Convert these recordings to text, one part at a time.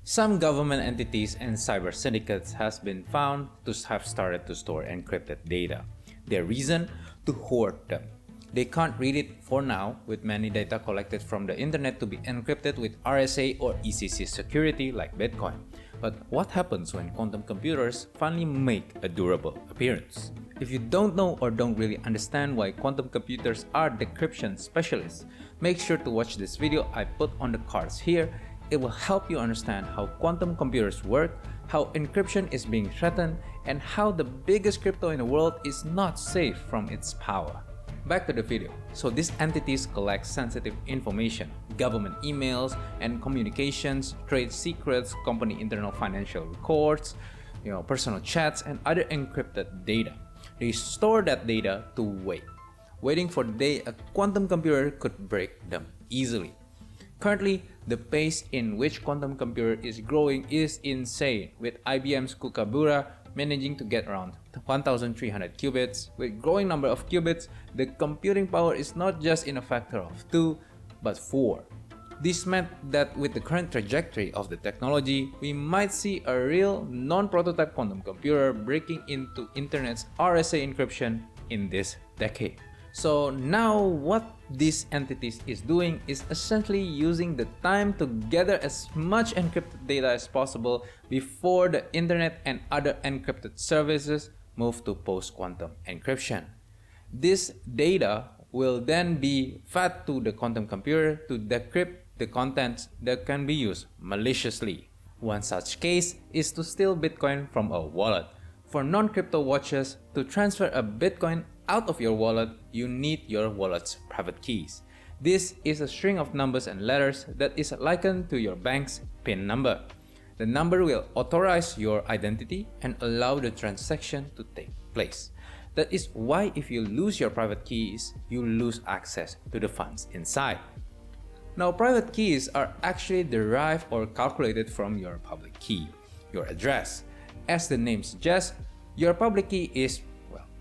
Some government entities and cyber syndicates has been found to have started to store encrypted data. Their reason? To hoard them. They can't read it for now, with many data collected from the internet to be encrypted with RSA or ECC security like Bitcoin. But what happens when quantum computers finally make a durable appearance? If you don't know or don't really understand why quantum computers are decryption specialists, make sure to watch this video I put on the cards here. It will help you understand how quantum computers work, how encryption is being threatened, and how the biggest crypto in the world is not safe from its power. Back to the video. So these entities collect sensitive information, government emails and communications, trade secrets, company internal financial records, personal chats, and other encrypted data. They store that data to waiting for the day a quantum computer could break them easily. Currently, the pace in which quantum computer is growing is insane, with IBM's Kookaburra managing to get around 1,300 qubits. With growing number of qubits, the computing power is not just in a factor of 2, but 4. This meant that with the current trajectory of the technology, we might see a real non-prototype quantum computer breaking into internet's RSA encryption in this decade. So now what these entities is doing is essentially using the time to gather as much encrypted data as possible before the internet and other encrypted services move to post-quantum encryption. This data will then be fed to the quantum computer to decrypt the contents that can be used maliciously. One such case is to steal Bitcoin from a wallet. For non-crypto watchers, to transfer a Bitcoin out of your wallet, you need your wallet's private keys. This is a string of numbers and letters that is likened to your bank's PIN number. The number will authorize your identity and allow the transaction to take place. That is why if you lose your private keys, you lose access to the funds inside. Now, private keys are actually derived or calculated from your public key, your address. As the name suggests, your public key is,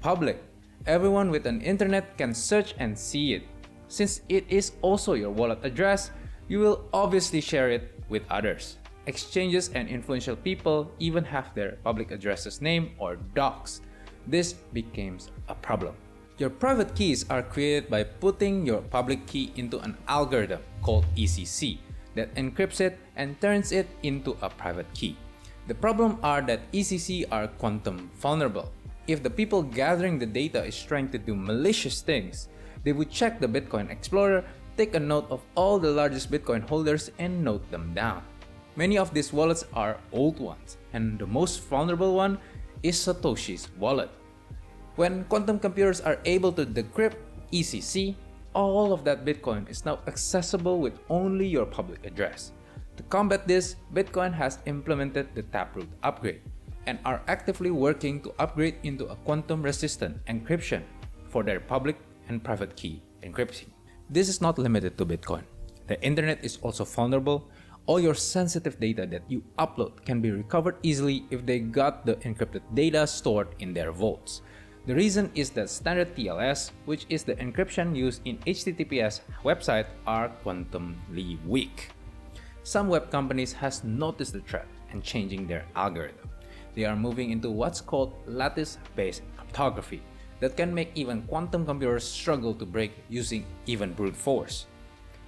public. Everyone with an internet can search and see it. Since it is also your wallet address, you will obviously share it with others. Exchanges and influential people even have their public addresses named or doxed. This becomes a problem. Your private keys are created by putting your public key into an algorithm called ECC that encrypts it and turns it into a private key. The problem are that ECC are quantum vulnerable. If the people gathering the data is trying to do malicious things, they would check the Bitcoin Explorer, take a note of all the largest Bitcoin holders and note them down. Many of these wallets are old ones, and the most vulnerable one is Satoshi's wallet. When quantum computers are able to decrypt ECC, all of that Bitcoin is now accessible with only your public address. To combat this, Bitcoin has implemented the Taproot upgrade and are actively working to upgrade into a quantum-resistant encryption for their public and private key encryption. This is not limited to Bitcoin. The internet is also vulnerable. All your sensitive data that you upload can be recovered easily if they got the encrypted data stored in their vaults. The reason is that standard TLS, which is the encryption used in HTTPS website, are quantumly weak. Some web companies has noticed the threat and changing their algorithm. They are moving into what's called lattice-based cryptography that can make even quantum computers struggle to break using even brute force.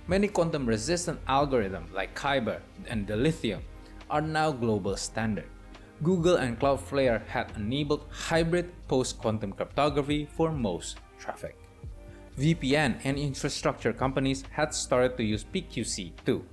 Many quantum-resistant algorithms like Kyber and Dilithium are now global standard. Google and Cloudflare had enabled hybrid post-quantum cryptography for most traffic. VPN and infrastructure companies had started to use PQC too.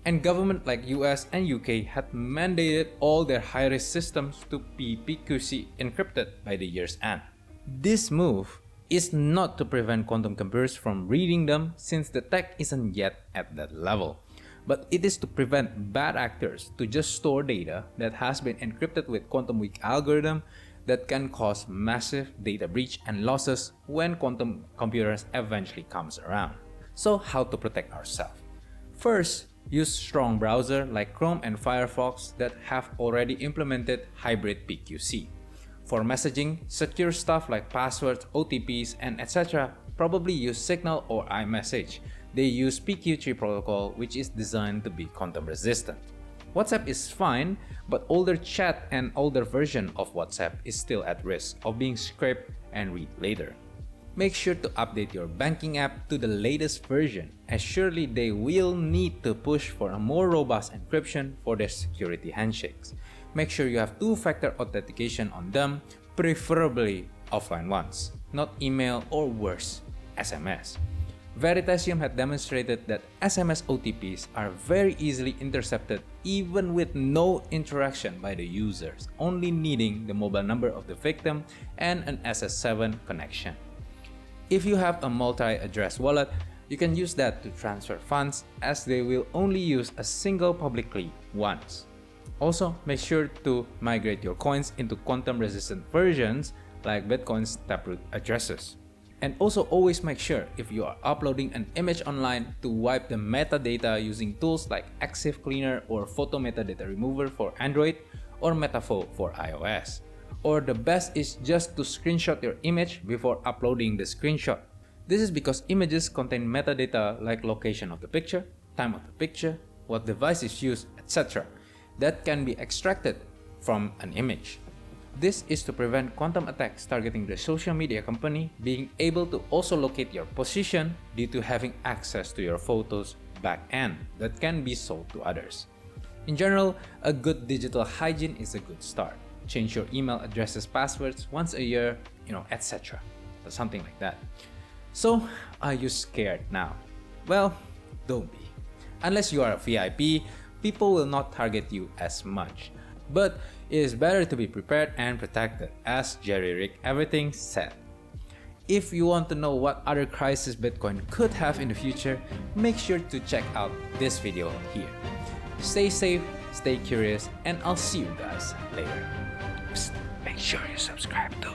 And government like US and UK had mandated all their high-risk systems to be PQC encrypted by the year's end. This move is not to prevent quantum computers from reading them since the tech isn't yet at that level, but it is to prevent bad actors to just store data that has been encrypted with quantum weak algorithm that can cause massive data breach and losses when quantum computers eventually comes around. So how to protect ourselves? First, use strong browser like Chrome and Firefox that have already implemented hybrid PQC. For messaging, secure stuff like passwords, OTPs, and etc. probably use Signal or iMessage. They use PQ3 protocol, which is designed to be quantum resistant. WhatsApp is fine, but older chat and older version of WhatsApp is still at risk of being scraped and read later. Make sure to update your banking app to the latest version, as surely they will need to push for a more robust encryption for their security handshakes. Make sure you have two-factor authentication on them, preferably offline ones, not email or worse, SMS. Veritasium had demonstrated that SMS OTPs are very easily intercepted even with no interaction by the users, only needing the mobile number of the victim and an SS7 connection. If you have a multi-address wallet, you can use that to transfer funds, as they will only use a single public key once. Also, make sure to migrate your coins into quantum-resistant versions like Bitcoin's Taproot addresses. And also always make sure, if you are uploading an image online, to wipe the metadata using tools like EXIF Cleaner or Photo Metadata Remover for Android or Metafo for iOS. Or the best is just to screenshot your image before uploading the screenshot. This is because images contain metadata like location of the picture, time of the picture, what device is used, etc. that can be extracted from an image. This is to prevent quantum attacks targeting the social media company being able to also locate your position due to having access to your photos back-end that can be sold to others. In general, a good digital hygiene is a good start. Change your email addresses, passwords once a year, etc. Something like that. So, are you scared now? Well, don't be. Unless you are a VIP, people will not target you as much. But it is better to be prepared and protected, as Jerry Rick Everything said. If you want to know what other crises Bitcoin could have in the future, make sure to check out this video here. Stay safe, stay curious, and I'll see you guys later. Psst, make sure you subscribe too.